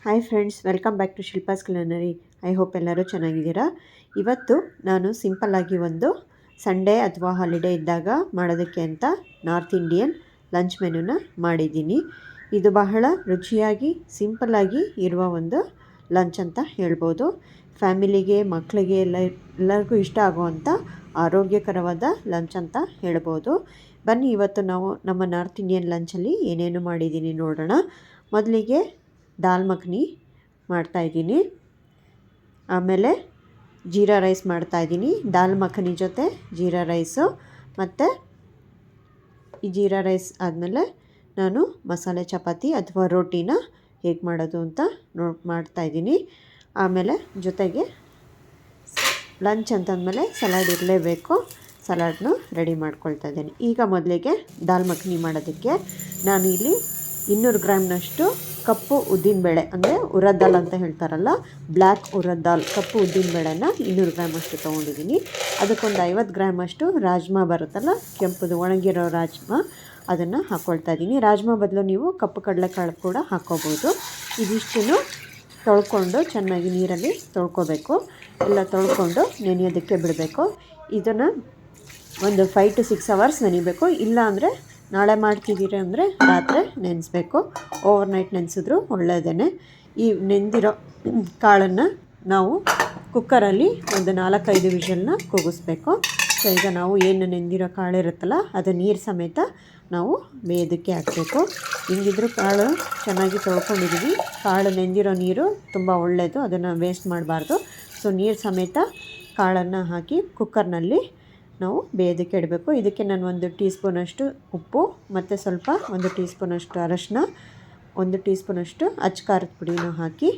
Hi friends, welcome back to Shilpa's culinary. I hope ಎಲ್ಲರೂ ಚೆನ್ನಾಗಿದ್ದೀರಾ. ಇವತ್ತು ನಾನು ಸಿಂಪಲ್ಲಾಗಿ ಒಂದು ಸಂಡೇ ಅಥವಾ ಹಾಲಿಡೇ ಇದ್ದಾಗ ಮಾಡೋದಕ್ಕೆ ಅಂತ ನಾರ್ತ್ ಇಂಡಿಯನ್ ಲಂಚ್ ಮೆನುನ ಮಾಡಿದ್ದೀನಿ. ಇದು ಬಹಳ ರುಚಿಯಾಗಿ ಸಿಂಪಲ್ಲಾಗಿ ಇರುವ ಒಂದು ಲಂಚ್ ಅಂತ ಹೇಳ್ಬೋದು. ಫ್ಯಾಮಿಲಿಗೆ, ಮಕ್ಕಳಿಗೆ ಎಲ್ಲರಿಗೂ ಇಷ್ಟ ಆಗುವಂಥ ಆರೋಗ್ಯಕರವಾದ ಲಂಚ್ ಅಂತ ಹೇಳ್ಬೋದು. ಬನ್ನಿ ಇವತ್ತು ನಾವು ನಮ್ಮ ನಾರ್ತ್ ಇಂಡಿಯನ್ ಲಂಚಲ್ಲಿ ಏನೇನು ಮಾಡಿದ್ದೀನಿ ನೋಡೋಣ. ಮೊದಲಿಗೆ ದಾಲ್ ಮಖನಿ ಮಾಡ್ತಾಯಿದ್ದೀನಿ. ಆಮೇಲೆ ಜೀರಾ ರೈಸ್ ಮಾಡ್ತಾಯಿದ್ದೀನಿ. ದಾಲ್ ಮಖನಿ ಜೊತೆ ಜೀರಾ ರೈಸು. ಮತ್ತು ಈ ಜೀರಾ ರೈಸ್ ಆದಮೇಲೆ ನಾನು ಮಸಾಲೆ ಚಪಾತಿ ಅಥವಾ ರೋಟಿನ ಹೇಗೆ ಮಾಡೋದು ಅಂತ ಮಾಡ್ತಾಯಿದ್ದೀನಿ. ಆಮೇಲೆ ಜೊತೆಗೆ ಲಂಚ್ ಅಂತಂದಮೇಲೆ ಸಲಾಡ್ ಇರಲೇಬೇಕು. ಸಲಾಡ್ನು ರೆಡಿ ಮಾಡ್ಕೊಳ್ತಾ ಇದ್ದೀನಿ. ಈಗ ಮೊದಲಿಗೆ ದಾಲ್ ಮಖನಿ ಮಾಡೋದಕ್ಕೆ ನಾನು ಇಲ್ಲಿ 200 ಗ್ರಾಮ್ನಷ್ಟು ಕಪ್ಪು ಉದ್ದಿನಬೇಳೆ, ಅಂದರೆ ಉರದ್ ದಾಲ್ ಅಂತ ಹೇಳ್ತಾರಲ್ಲ, ಬ್ಲ್ಯಾಕ್ ಉರದ್ ದಾಲ್, ಕಪ್ಪು ಉದ್ದಿನಬೇಳೆನ 200 ಗ್ರಾಮಷ್ಟು ತೊಗೊಂಡಿದ್ದೀನಿ. ಅದಕ್ಕೊಂದು 50 ಗ್ರಾಮಷ್ಟು ರಾಜ್ಮಾ ಬರುತ್ತಲ್ಲ, ಕೆಂಪುದು ಒಣಗಿರೋ ರಾಜ್ಮಾ, ಅದನ್ನು ಹಾಕ್ಕೊಳ್ತಾ ಇದ್ದೀನಿ. ರಾಜ್ಮಾ ಬದಲು ನೀವು ಕಪ್ಪು ಕಡಲೆಕಾಳು ಕೂಡ ಹಾಕ್ಕೋಬೋದು. ಇದಿಷ್ಟನ್ನು ತೊಳ್ಕೊಂಡು ಚೆನ್ನಾಗಿ ನೀರಲ್ಲಿ ತೊಳ್ಕೊಬೇಕು. ಎಲ್ಲ ತೊಳ್ಕೊಂಡು ನೆನೆಯೋದಕ್ಕೆ ಬಿಡಬೇಕು. ಇದನ್ನು ಒಂದು 5 to 6 hours ನೆನಿಬೇಕು. ಇಲ್ಲ ಅಂದರೆ ನಾಳೆ ಮಾಡ್ತಿದ್ದೀರಿ ಅಂದರೆ ರಾತ್ರಿ ನೆನೆಸ್ಬೇಕು. ಓವರ್ನೈಟ್ ನೆನೆಸಿದ್ರು ಒಳ್ಳೆಯದೇ. ಈ ನೆಂದಿರೋ ಕಾಳನ್ನು ನಾವು ಕುಕ್ಕರಲ್ಲಿ ಒಂದು 4-5 ವಿಷಲ್ನ ಕೂಗಿಸ್ಬೇಕು. ಸೊ ಈಗ ನಾವು ಏನು ನೆಂದಿರೋ ಕಾಳು ಇರುತ್ತಲ್ಲ, ಅದು ನೀರು ಸಮೇತ ನಾವು ಬೇಯೋದಕ್ಕೆ ಹಾಕಬೇಕು. ಹಿಂಗಿದ್ರೂ ಕಾಳು ಚೆನ್ನಾಗಿ ತೊಳ್ಕೊಂಡಿದ್ದೀವಿ. ಕಾಳು ನೆಂದಿರೋ ನೀರು ತುಂಬ ಒಳ್ಳೆಯದು, ಅದನ್ನು ವೇಸ್ಟ್ ಮಾಡಬಾರ್ದು. ಸೊ ನೀರು ಸಮೇತ ಕಾಳನ್ನು ಹಾಕಿ ಕುಕ್ಕರ್ನಲ್ಲಿ ನಾವು ಬೇಯೋದಕ್ಕೆ ಇಡಬೇಕು. ಇದಕ್ಕೆ ನಾನು 1 ಟೀ ಸ್ಪೂನಷ್ಟು ಉಪ್ಪು ಮತ್ತು ಸ್ವಲ್ಪ 1 ಟೀ ಸ್ಪೂನಷ್ಟು ಅರಶಿನ, 1 ಟೀ ಸ್ಪೂನಷ್ಟು ಅಚ್ಚ ಖಾರದ ಪುಡಿನೂ ಹಾಕಿ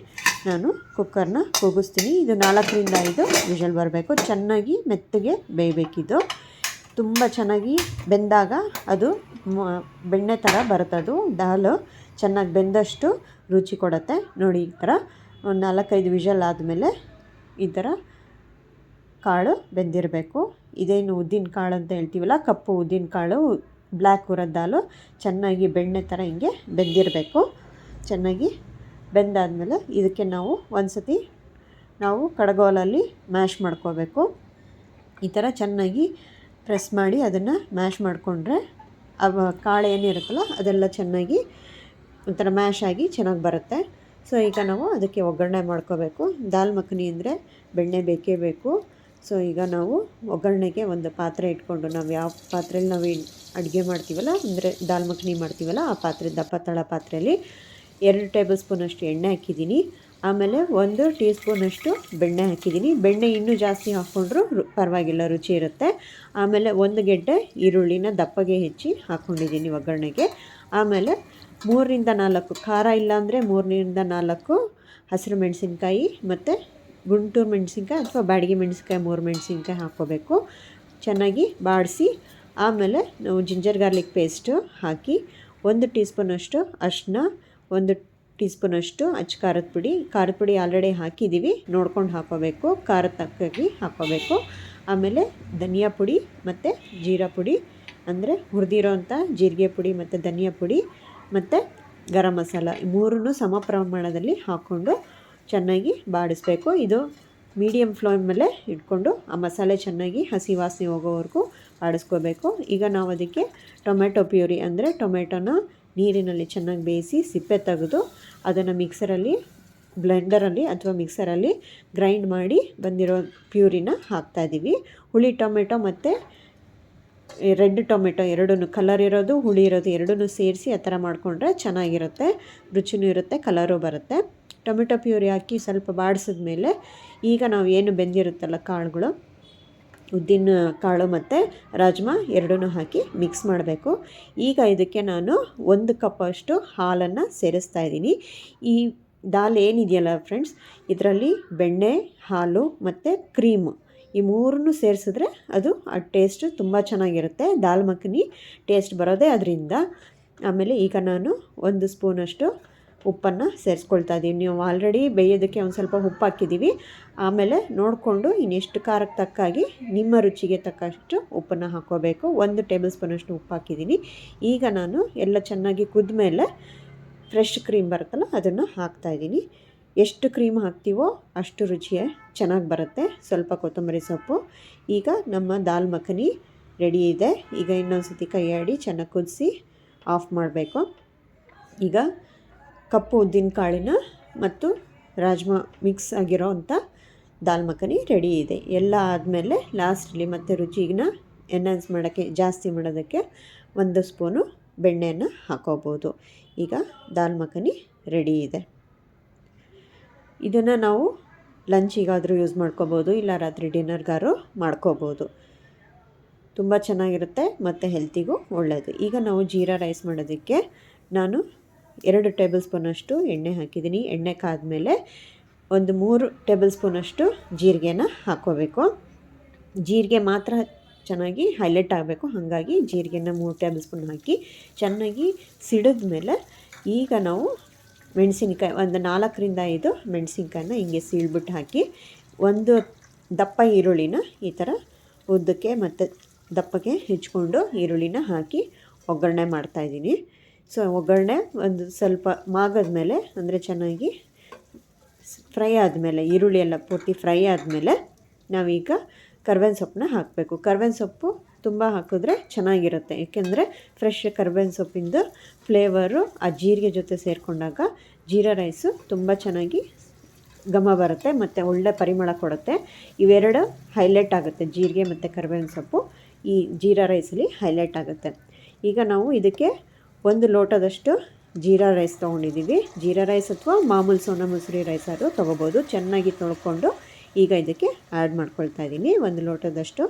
ನಾನು ಕುಕ್ಕರ್ನ ಕೂಗಿಸ್ತೀನಿ. ಇದು 4-5 ವಿಷಲ್ ಬರಬೇಕು. ಚೆನ್ನಾಗಿ ಮೆತ್ತಗೆ ಬೇಯಬೇಕಿದು. ತುಂಬ ಚೆನ್ನಾಗಿ ಬೆಂದಾಗ ಅದು ಬೆಣ್ಣೆ ಥರ ಬರುತ್ತದು. ದಾಲು ಚೆನ್ನಾಗಿ ಬೆಂದಷ್ಟು ರುಚಿ ಕೊಡುತ್ತೆ. ನೋಡಿ, ಈ ಥರ ಒಂದು 4-5 ವಿಷಲ್ ಆದಮೇಲೆ ಈ ಥರ ಕಾಳು ಬೆಂದಿರಬೇಕು. ಇದೇನು ಉದ್ದಿನ ಕಾಳು ಅಂತ ಹೇಳ್ತೀವಲ್ಲ, ಕಪ್ಪು ಉದ್ದಿನ ಕಾಳು, ಬ್ಲ್ಯಾಕ್ ಉರದ್ ದಾಲು, ಚೆನ್ನಾಗಿ ಬೆಣ್ಣೆ ಥರ ಹಿಂಗೆ ಬೆಂದಿರಬೇಕು. ಚೆನ್ನಾಗಿ ಬೆಂದಾದಮೇಲೆ ಇದಕ್ಕೆ ನಾವು ಒಂದು ನಾವು ಕಡಗೋಲಲ್ಲಿ ಮ್ಯಾಶ್ ಮಾಡ್ಕೋಬೇಕು. ಈ ಥರ ಚೆನ್ನಾಗಿ ಪ್ರೆಸ್ ಮಾಡಿ ಅದನ್ನು ಮ್ಯಾಶ್ ಮಾಡಿಕೊಂಡ್ರೆ ಕಾಳು ಏನಿರುತ್ತಲ್ಲ ಅದೆಲ್ಲ ಚೆನ್ನಾಗಿ ಒಂಥರ ಮ್ಯಾಶ್ ಆಗಿ ಚೆನ್ನಾಗಿ ಬರುತ್ತೆ. ಸೊ ಈಗ ನಾವು ಅದಕ್ಕೆ ಒಗ್ಗರಣೆ ಮಾಡ್ಕೋಬೇಕು. ದಾಲ್ ಮಖನಿ ಅಂದರೆ ಬೆಣ್ಣೆ ಬೇಕೇ ಬೇಕು. ಸೊ ಈಗ ನಾವು ಒಗ್ಗರಣೆಗೆ ಒಂದು ಪಾತ್ರೆ ಇಟ್ಕೊಂಡು, ನಾವು ಯಾವ ಪಾತ್ರೆಯಲ್ಲಿ ನಾವು ಅಡುಗೆ ಮಾಡ್ತೀವಲ್ಲ, ಅಂದರೆ ದಾಲ್ ಮಖನಿ ಮಾಡ್ತೀವಲ್ಲ, ಆ ಪಾತ್ರೆ, ದಪ್ಪ ತಳ ಪಾತ್ರೆಯಲ್ಲಿ 2 ಟೇಬಲ್ ಸ್ಪೂನಷ್ಟು ಎಣ್ಣೆ ಹಾಕಿದ್ದೀನಿ. ಆಮೇಲೆ 1 ಟೀ ಸ್ಪೂನಷ್ಟು ಬೆಣ್ಣೆ ಹಾಕಿದ್ದೀನಿ. ಬೆಣ್ಣೆ ಇನ್ನೂ ಜಾಸ್ತಿ ಹಾಕ್ಕೊಂಡ್ರೂ ಪರವಾಗಿಲ್ಲ, ರುಚಿ ಇರುತ್ತೆ. ಆಮೇಲೆ 1 ಗೆಡ್ಡೆ ಈರುಳ್ಳಿನ ದಪ್ಪಗೆ ಹೆಚ್ಚಿ ಹಾಕ್ಕೊಂಡಿದ್ದೀನಿ ಒಗ್ಗರಣೆಗೆ. ಆಮೇಲೆ 3-4 ಖಾರ ಇಲ್ಲಾಂದರೆ 3-4 ಹಸಿರು ಮೆಣಸಿನ್ಕಾಯಿ ಮತ್ತು ಗುಂಟೂರು ಮೆಣಸಿನ್ಕಾಯಿ ಅಥವಾ ಬ್ಯಾಡಗಿ ಮೆಣಸಿನ್ಕಾಯಿ, 3 ಮೆಣಸಿನ್ಕಾಯಿ ಹಾಕ್ಕೋಬೇಕು. ಚೆನ್ನಾಗಿ ಬಾಡಿಸಿ ಆಮೇಲೆ ನಾವು ಜಿಂಜರ್ ಗಾರ್ಲಿಕ್ ಪೇಸ್ಟು ಹಾಕಿ 1 ಟೀ ಸ್ಪೂನಷ್ಟು ಅರಿಶಿನ, 1 ಟೀ ಸ್ಪೂನಷ್ಟು ಅಚ್ಚ ಖಾರದ ಪುಡಿ ಆಲ್ರೆಡಿ ಹಾಕಿದ್ದೀವಿ, ನೋಡ್ಕೊಂಡು ಹಾಕ್ಕೋಬೇಕು. ಖಾರ ತಕ್ಕಾಗಿ ಹಾಕ್ಕೋಬೇಕು. ಆಮೇಲೆ ಧನಿಯಾ ಪುಡಿ ಮತ್ತು ಜೀರಾ ಪುಡಿ, ಅಂದರೆ ಹುರಿದಿರೋ ಅಂಥ ಜೀರಿಗೆ ಪುಡಿ ಮತ್ತು ಧನಿಯಾ ಪುಡಿ ಮತ್ತು ಗರಂ ಮಸಾಲ, 3 ಸಮ ಪ್ರಮಾಣದಲ್ಲಿ ಹಾಕ್ಕೊಂಡು ಚೆನ್ನಾಗಿ ಬಾಡಿಸ್ಬೇಕು. ಇದು ಮೀಡಿಯಮ್ ಫ್ಲೇಮ್ ಮೇಲೆ ಇಟ್ಕೊಂಡು ಆ ಮಸಾಲೆ ಚೆನ್ನಾಗಿ ಹಸಿ ವಾಸನೆ ಹೋಗೋವರೆಗೂ ಬಾಡಿಸ್ಕೋಬೇಕು. ಈಗ ನಾವು ಅದಕ್ಕೆ ಟೊಮೆಟೊ ಪ್ಯೂರಿ, ಅಂದರೆ ಟೊಮೆಟೊನ ನೀರಿನಲ್ಲಿ ಚೆನ್ನಾಗಿ ಬೇಯಿಸಿ ಸಿಪ್ಪೆ ತೆಗೆದು ಅದನ್ನು ಮಿಕ್ಸರಲ್ಲಿ, ಬ್ಲೆಂಡರಲ್ಲಿ ಅಥವಾ ಮಿಕ್ಸರಲ್ಲಿ ಗ್ರೈಂಡ್ ಮಾಡಿ ಬಂದಿರೋ ಪ್ಯೂರಿನ ಹಾಕ್ತಾಯಿದ್ದೀವಿ. ಹುಳಿ ಟೊಮೆಟೊ ಮತ್ತು ರೆಡ್ ಟೊಮೆಟೊ ಎರಡೂ, ಕಲರ್ ಇರೋದು ಹುಳಿ ಇರೋದು ಎರಡೂ ಸೇರಿಸಿ ಆ ಥರ ಮಾಡಿಕೊಂಡ್ರೆ ಚೆನ್ನಾಗಿರುತ್ತೆ, ರುಚಿನೂ ಇರುತ್ತೆ, ಕಲರು ಬರುತ್ತೆ. ಟೊಮೆಟೊ ಪ್ಯೂರಿ ಹಾಕಿ ಸ್ವಲ್ಪ ಬಾಡಿಸಿದ್ಮೇಲೆ ಈಗ ನಾವು ಏನು ಬೆಂದಿರುತ್ತಲ್ಲ ಕಾಳುಗಳು, ಉದ್ದಿನ ಕಾಳು ಮತ್ತು ರಾಜ್ಮಾ ಎರಡೂ ಹಾಕಿ ಮಿಕ್ಸ್ ಮಾಡಬೇಕು. ಈಗ ಇದಕ್ಕೆ ನಾನು 1 ಕಪ್ಪಷ್ಟು ಹಾಲನ್ನು ಸೇರಿಸ್ತಾ ಇದ್ದೀನಿ. ಈ ದಾಲ್ ಏನಿದೆಯಲ್ಲ ಫ್ರೆಂಡ್ಸ್, ಇದರಲ್ಲಿ ಬೆಣ್ಣೆ, ಹಾಲು ಮತ್ತು ಕ್ರೀಮು, ಈ 3 ಸೇರಿಸಿದ್ರೆ ಅದು ಆ ಟೇಸ್ಟ್ ತುಂಬ ಚೆನ್ನಾಗಿರುತ್ತೆ. ದಾಲ್ ಮಖನಿ ಟೇಸ್ಟ್ ಬರೋದೇ ಅದರಿಂದ. ಆಮೇಲೆ ಈಗ ನಾನು 1 ಸ್ಪೂನಷ್ಟು ಉಪ್ಪನ್ನು ಸೇರಿಸ್ಕೊಳ್ತಾ ಇದ್ದೀವಿ. ನೀವು ಆಲ್ರೆಡಿ ಬೇಯೋದಕ್ಕೆ ಒಂದು ಸ್ವಲ್ಪ ಉಪ್ಪು ಹಾಕಿದ್ದೀವಿ. ಆಮೇಲೆ ನೋಡಿಕೊಂಡು ಇನ್ನೆಷ್ಟು ಖಾರಕ್ಕೆ ತಕ್ಕಾಗಿ ನಿಮ್ಮ ರುಚಿಗೆ ತಕ್ಕಷ್ಟು ಉಪ್ಪನ್ನು ಹಾಕ್ಕೋಬೇಕು. 1 ಟೇಬಲ್ ಸ್ಪೂನಷ್ಟು ಉಪ್ಪು ಹಾಕಿದ್ದೀನಿ. ಈಗ ನಾನು ಎಲ್ಲ ಚೆನ್ನಾಗಿ ಕುದ್ಮೇಲೆ ಫ್ರೆಶ್ ಕ್ರೀಮ್ ಬರುತ್ತಲ್ಲ ಅದನ್ನು ಹಾಕ್ತಾಯಿದ್ದೀನಿ. ಎಷ್ಟು ಕ್ರೀಮ್ ಹಾಕ್ತೀವೋ ಅಷ್ಟು ರುಚಿಯೇ ಚೆನ್ನಾಗಿ ಬರುತ್ತೆ. ಸ್ವಲ್ಪ ಕೊತ್ತಂಬರಿ ಸೊಪ್ಪು. ಈಗ ನಮ್ಮ ದಾಲ್ ಮಖನಿ ರೆಡಿ ಇದೆ. ಈಗ ಇನ್ನೊಂದು ಸತಿ ಕೈ ಆಡಿ ಚೆನ್ನಾಗಿ ಕುದಿಸಿ ಆಫ್ ಮಾಡಬೇಕು. ಈಗ ಕಪ್ಪು ಉದ್ದಿನ ಕಾಳಿನ ಮತ್ತು ರಾಜ್ಮಾ ಮಿಕ್ಸ್ ಆಗಿರೋ ಅಂಥ ದಾಲ್ ಮಖನಿ ರೆಡಿ ಇದೆ. ಎಲ್ಲ ಆದಮೇಲೆ ಲಾಸ್ಟಲ್ಲಿ ಮತ್ತು ರುಚಿನ ಎನ್ಹಾನ್ಸ್ ಮಾಡೋಕ್ಕೆ, ಜಾಸ್ತಿ ಮಾಡೋದಕ್ಕೆ 1 ಸ್ಪೂನು ಬೆಣ್ಣೆಯನ್ನು ಹಾಕೋಬೋದು. ಈಗ ದಾಲ್ ಮಖನಿ ರೆಡಿ ಇದೆ. ಇದನ್ನು ನಾವು ಲಂಚಿಗಾದರೂ ಯೂಸ್ ಮಾಡ್ಕೋಬೋದು, ಇಲ್ಲ ರಾತ್ರಿ ಡಿನ್ನರ್ಗಾರು ಮಾಡ್ಕೋಬೋದು. ತುಂಬ ಚೆನ್ನಾಗಿರುತ್ತೆ ಮತ್ತು ಹೆಲ್ತಿಗೂ ಒಳ್ಳೆಯದು. ಈಗ ನಾವು ಜೀರಾ ರೈಸ್ ಮಾಡೋದಕ್ಕೆ ನಾನು 2 ಟೇಬಲ್ ಸ್ಪೂನಷ್ಟು ಎಣ್ಣೆ ಹಾಕಿದ್ದೀನಿ. ಎಣ್ಣೆ ಕಾದ್ಮೇಲೆ ಒಂದು 3 ಟೇಬಲ್ ಸ್ಪೂನಷ್ಟು ಜೀರಿಗೆನ ಹಾಕ್ಕೋಬೇಕು. ಜೀರಿಗೆ ಮಾತ್ರ ಚೆನ್ನಾಗಿ ಹೈಲೈಟ್ ಆಗಬೇಕು, ಹಾಗಾಗಿ ಜೀರಿಗೆನ 3 ಟೇಬಲ್ ಸ್ಪೂನ್ ಹಾಕಿ ಚೆನ್ನಾಗಿ ಸಿಡಿದ ಮೇಲೆ ಈಗ ನಾವು ಮೆಣಸಿನ್ಕಾಯಿ ಒಂದು 4ರಿಂದ 5 ಮೆಣಸಿನ್ಕಾಯನ್ನ ಹಿಂಗೆ ಸೀಳ್ಬಿಟ್ಟು ಹಾಕಿ, ಒಂದು ದಪ್ಪ ಈರುಳ್ಳಿನ ಈ ಥರ ಉದ್ದಕ್ಕೆ ಮತ್ತು ದಪ್ಪಕ್ಕೆ ಹೆಚ್ಕೊಂಡು ಈರುಳ್ಳಿನ ಹಾಕಿ ಒಗ್ಗರಣೆ ಮಾಡ್ತಾಯಿದ್ದೀನಿ. ಸೊ ಒಗ್ಗರಣೆ ಒಂದು ಸ್ವಲ್ಪ ಮಾಗದ ಮೇಲೆ, ಅಂದರೆ ಚೆನ್ನಾಗಿ ಫ್ರೈ ಆದಮೇಲೆ, ಈರುಳ್ಳಿ ಎಲ್ಲ ಪೂರ್ತಿ ಫ್ರೈ ಆದಮೇಲೆ ನಾವೀಗ ಕರ್ಬೇವಿನ ಸೊಪ್ಪನ್ನ ಹಾಕಬೇಕು. ಕರ್ಬೇವಿನ ಸೊಪ್ಪು ತುಂಬ ಹಾಕಿದ್ರೆ ಚೆನ್ನಾಗಿರುತ್ತೆ, ಏಕೆಂದರೆ ಫ್ರೆಶ್ ಕರ್ಬೇವಿನ ಸೊಪ್ಪಿಂದು ಫ್ಲೇವರು ಆ ಜೀರಿಗೆ ಜೊತೆ ಸೇರಿಕೊಂಡಾಗ ಜೀರಾ ರೈಸು ತುಂಬ ಚೆನ್ನಾಗಿ ಘಮ ಬರುತ್ತೆ ಮತ್ತು ಒಳ್ಳೆ ಪರಿಮಳ ಕೊಡುತ್ತೆ. ಇವೆರಡು ಹೈಲೈಟ್ ಆಗುತ್ತೆ, ಜೀರಿಗೆ ಮತ್ತು ಕರ್ಬೇವಿನ ಸೊಪ್ಪು ಈ ಜೀರಾ ರೈಸಲ್ಲಿ ಹೈಲೈಟ್ ಆಗುತ್ತೆ. ಈಗ ನಾವು ಇದಕ್ಕೆ 1 ಲೋಟದಷ್ಟು ಜೀರಾ ರೈಸ್ ತೊಗೊಂಡಿದ್ದೀವಿ. ಜೀರಾ ರೈಸ್ ಅಥವಾ ಮಾಮೂಲು ಸೋನಾ ಮಸೂರಿ ರೈಸ್ ಆದರೂ ತೊಗೋಬೋದು. ಚೆನ್ನಾಗಿ ತೊಳ್ಕೊಂಡು ಈಗ ಇದಕ್ಕೆ ಆ್ಯಡ್ ಮಾಡ್ಕೊಳ್ತಾ ಇದ್ದೀನಿ 1 ಲೋಟದಷ್ಟು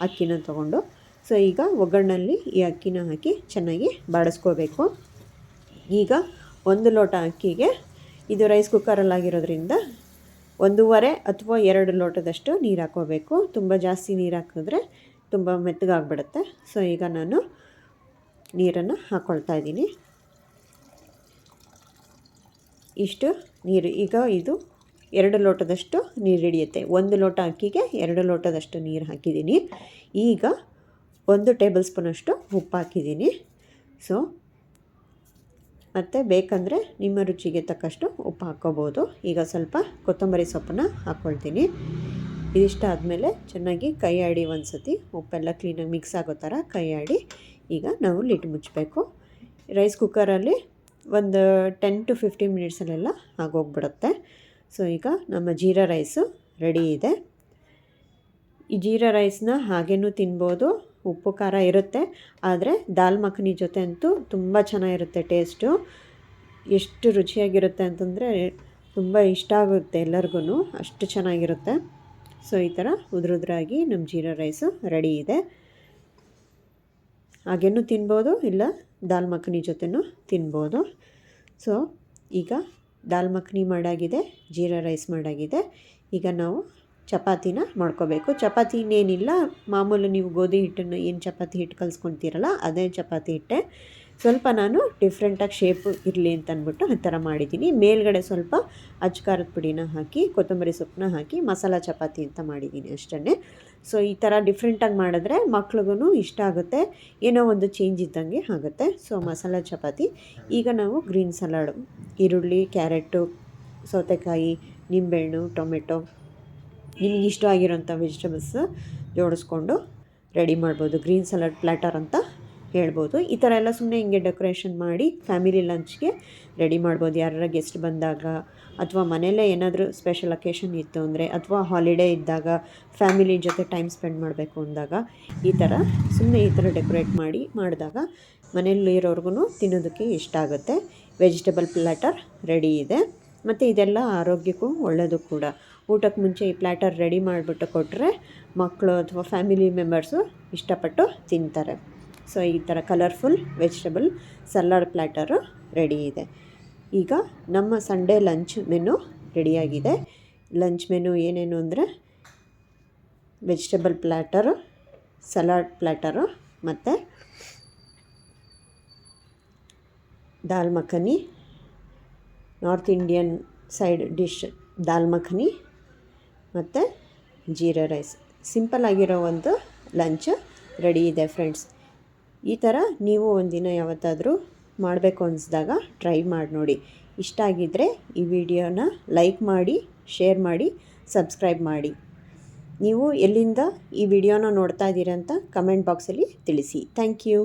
ಅಕ್ಕಿನ ತೊಗೊಂಡು. ಸೊ ಈಗ ಒಗ್ಗರಣೆಯಲ್ಲಿ ಈ ಅಕ್ಕಿನ ಹಾಕಿ ಚೆನ್ನಾಗಿ ಬಾಡಿಸ್ಕೋಬೇಕು. ಈಗ 1 ಲೋಟ ಅಕ್ಕಿಗೆ, ಇದು ರೈಸ್ ಕುಕ್ಕರಲ್ಲಾಗಿರೋದ್ರಿಂದ 1.5 ಅಥವಾ 2 ಲೋಟದಷ್ಟು ನೀರು ಹಾಕ್ಕೋಬೇಕು. ತುಂಬ ಜಾಸ್ತಿ ನೀರು ಹಾಕಿದ್ರೆ ತುಂಬ ಮೆತ್ತಗಾಗ್ಬಿಡುತ್ತೆ. ಸೊ ಈಗ ನಾನು ನೀರನ್ನು ಹಾಕ್ಕೊಳ್ತಾ ಇದ್ದೀನಿ. ಇಷ್ಟು ನೀರು, ಈಗ ಇದು 2 ಲೋಟದಷ್ಟು ನೀರು ಹಿಡಿಯುತ್ತೆ. 1 ಲೋಟ ಅಕ್ಕಿಗೆ 2 ಲೋಟದಷ್ಟು ನೀರು ಹಾಕಿದ್ದೀನಿ. ಈಗ 1 ಟೇಬಲ್ ಸ್ಪೂನಷ್ಟು ಉಪ್ಪು ಹಾಕಿದ್ದೀನಿ. ಸೊ ಮತ್ತು ಬೇಕಂದರೆ ನಿಮ್ಮ ರುಚಿಗೆ ತಕ್ಕಷ್ಟು ಉಪ್ಪು ಹಾಕ್ಕೋಬೋದು. ಈಗ ಸ್ವಲ್ಪ ಕೊತ್ತಂಬರಿ ಸೊಪ್ಪನ್ನು ಹಾಕ್ಕೊಳ್ತೀನಿ. ಇದಿಷ್ಟ ಆದಮೇಲೆ ಚೆನ್ನಾಗಿ ಕೈ ಆಡಿ ಒಂದು ಸತಿ ಉಪ್ಪೆಲ್ಲ ಕ್ಲೀನಾಗಿ ಮಿಕ್ಸ್ ಆಗೋ ಥರ ಕೈ ಆಡಿ ಈಗ ನಾವು ಲಿಡ್ ಮುಚ್ಚಬೇಕು. ರೈಸ್ ಕುಕ್ಕರಲ್ಲಿ ಒಂದು 10 to 15 ಮಿನಿಟ್ಸಲ್ಲೆಲ್ಲ ಆಗೋಗ್ಬಿಡುತ್ತೆ. ಸೊ ಈಗ ನಮ್ಮ ಜೀರಾ ರೈಸು ರೆಡಿ ಇದೆ. ಈ ಜೀರಾ ರೈಸ್ನ ಹಾಗೇನೂ ತಿನ್ಬೋದು, ಉಪ್ಪು ಖಾರ ಇರುತ್ತೆ. ಆದರೆ ದಾಲ್ ಮಖನಿ ಜೊತೆ ಅಂತೂ ತುಂಬ ಚೆನ್ನಾಗಿರುತ್ತೆ ಟೇಸ್ಟು. ಎಷ್ಟು ರುಚಿಯಾಗಿರುತ್ತೆ ಅಂತಂದರೆ ತುಂಬ ಇಷ್ಟ ಆಗುತ್ತೆ ಎಲ್ಲರಿಗೂ, ಅಷ್ಟು ಚೆನ್ನಾಗಿರುತ್ತೆ. ಸೊ ಈ ಥರ ಉದುರಾಗಿ ನಮ್ಮ ಜೀರಾ ರೈಸು ರೆಡಿ ಇದೆ. ಹಾಗೇನೂ ತಿನ್ಬೋದು, ಇಲ್ಲ ದಾಲ್ ಮಖನಿ ಜೊತೆನೂ ತಿನ್ಬೋದು. ಸೊ ಈಗ ದಾಲ್ ಮಖನಿ ಮಾಡಾಗಿದೆ, ಜೀರಾ ರೈಸ್ ಮಾಡಾಗಿದೆ. ಈಗ ನಾವು ಚಪಾತಿನ ಮಾಡ್ಕೋಬೇಕು. ಚಪಾತಿ ಇನ್ನೇನಿಲ್ಲ, ಮಾಮೂಲು ನೀವು ಗೋಧಿ ಹಿಟ್ಟನ್ನು ಏನು ಚಪಾತಿ ಹಿಟ್ಟು ಕಲಿಸ್ಕೊತೀರಲ್ಲ ಅದೇ ಚಪಾತಿ ಹಿಟ್ಟೆ. ಸ್ವಲ್ಪ ನಾನು ಡಿಫ್ರೆಂಟಾಗಿ ಶೇಪ್ ಇರಲಿ ಅಂತ ಅಂದ್ಬಿಟ್ಟು ಆ ಥರ ಮಾಡಿದ್ದೀನಿ. ಮೇಲ್ಗಡೆ ಸ್ವಲ್ಪ ಅಚ್ಕಾರದ ಪುಡಿನ ಹಾಕಿ, ಕೊತ್ತಂಬರಿ ಸೊಪ್ಪನ್ನ ಹಾಕಿ ಮಸಾಲ ಚಪಾತಿ ಅಂತ ಮಾಡಿದ್ದೀನಿ ಅಷ್ಟೇ. ಸೊ ಈ ಥರ ಡಿಫ್ರೆಂಟಾಗಿ ಮಾಡಿದ್ರೆ ಮಕ್ಳಿಗೂ ಇಷ್ಟ ಆಗುತ್ತೆ, ಏನೋ ಒಂದು ಚೇಂಜ್ ಇದ್ದಂಗೆ ಆಗುತ್ತೆ. ಸೊ ಮಸಾಲ ಚಪಾತಿ. ಈಗ ನಾವು ಗ್ರೀನ್ ಸಲಾಡು, ಈರುಳ್ಳಿ, ಕ್ಯಾರೆಟು, ಸೌತೆಕಾಯಿ, ನಿಂಬೆಹಣ್ಣು, ಟೊಮೆಟೊ, ನಿಮಗೆ ಇಷ್ಟ ಆಗಿರೋಂಥ ವೆಜಿಟೇಬಲ್ಸ್ ಜೋಡಿಸ್ಕೊಂಡು ರೆಡಿ ಮಾಡ್ಬೋದು. ಗ್ರೀನ್ ಸಲಾಡ್ ಪ್ಲ್ಯಾಟರ್ ಅಂತ ಹೇಳ್ಬೋದು. ಈ ಥರ ಎಲ್ಲ ಸುಮ್ಮನೆ ಹಿಂಗೆ ಡೆಕೋರೇಷನ್ ಮಾಡಿ ಫ್ಯಾಮಿಲಿ ಲಂಚ್ಗೆ ರೆಡಿ ಮಾಡ್ಬೋದು. ಯಾರ ಗೆಸ್ಟ್ ಬಂದಾಗ, ಅಥವಾ ಮನೆಯಲ್ಲೇ ಏನಾದರೂ ಸ್ಪೆಷಲ್ ಅಕೇಶನ್ ಇತ್ತು ಅಂದರೆ, ಅಥವಾ ಹಾಲಿಡೇ ಇದ್ದಾಗ ಫ್ಯಾಮಿಲಿ ಜೊತೆ ಟೈಮ್ ಸ್ಪೆಂಡ್ ಮಾಡಬೇಕು ಅಂದಾಗ ಈ ಥರ ಸುಮ್ಮನೆ ಈ ಥರ ಡೆಕೋರೇಟ್ ಮಾಡಿದಾಗ ಮನೆಯಲ್ಲಿರೋರ್ಗು ತಿನ್ನೋದಕ್ಕೆ ಇಷ್ಟ ಆಗುತ್ತೆ. ವೆಜಿಟೇಬಲ್ ಪ್ಲ್ಯಾಟರ್ ರೆಡಿ ಇದೆ. ಮತ್ತು ಇದೆಲ್ಲ ಆರೋಗ್ಯಕ್ಕೂ ಒಳ್ಳೆಯದು ಕೂಡ. ಊಟಕ್ಕೆ ಮುಂಚೆ ಈ ಪ್ಲ್ಯಾಟರ್ ರೆಡಿ ಮಾಡಿಬಿಟ್ಟು ಕೊಟ್ಟರೆ ಮಕ್ಕಳು ಅಥವಾ ಫ್ಯಾಮಿಲಿ ಮೆಂಬರ್ಸು ಇಷ್ಟಪಟ್ಟು ತಿಂತಾರೆ. ಸೊ ಈ ಥರ colourful vegetable salad platter ready ಇದೆ. ಈಗ ನಮ್ಮ ಸಂಡೇ ಲಂಚ್ ಮೆನು ರೆಡಿಯಾಗಿದೆ. ಲಂಚ್ ಮೆನು ಏನೇನು ಅಂದರೆ ವೆಜಿಟೇಬಲ್ ಪ್ಲ್ಯಾಟರು, ಸಲಾಡ್ ಪ್ಲ್ಯಾಟರು, ಮತ್ತು dal makhani, North Indian side dish dal makhani ಮತ್ತು ಜೀರಾ ರೈಸ್. ಸಿಂಪಲ್ ಆಗಿರೋ ಒಂದು ಲಂಚ್ ರೆಡಿ ಇದೆ ಫ್ರೆಂಡ್ಸ್. ಈ ಥರ ನೀವು ಒಂದಿನ ಯಾವತ್ತಾದರೂ ಮಾಡಬೇಕು ಅನಿಸಿದಾಗ ಟ್ರೈ ಮಾಡಿ ನೋಡಿ. ಇಷ್ಟ ಆಗಿದ್ದರೆ ಈ ವಿಡಿಯೋನ ಲೈಕ್ ಮಾಡಿ, ಶೇರ್ ಮಾಡಿ, ಸಬ್ಸ್ಕ್ರೈಬ್ ಮಾಡಿ. ನೀವು ಎಲ್ಲಿಂದ ಈ ವಿಡಿಯೋನ ನೋಡ್ತಾ ಇದ್ದೀರಂತ ಕಮೆಂಟ್ ಬಾಕ್ಸಲ್ಲಿ ತಿಳಿಸಿ. Thank you.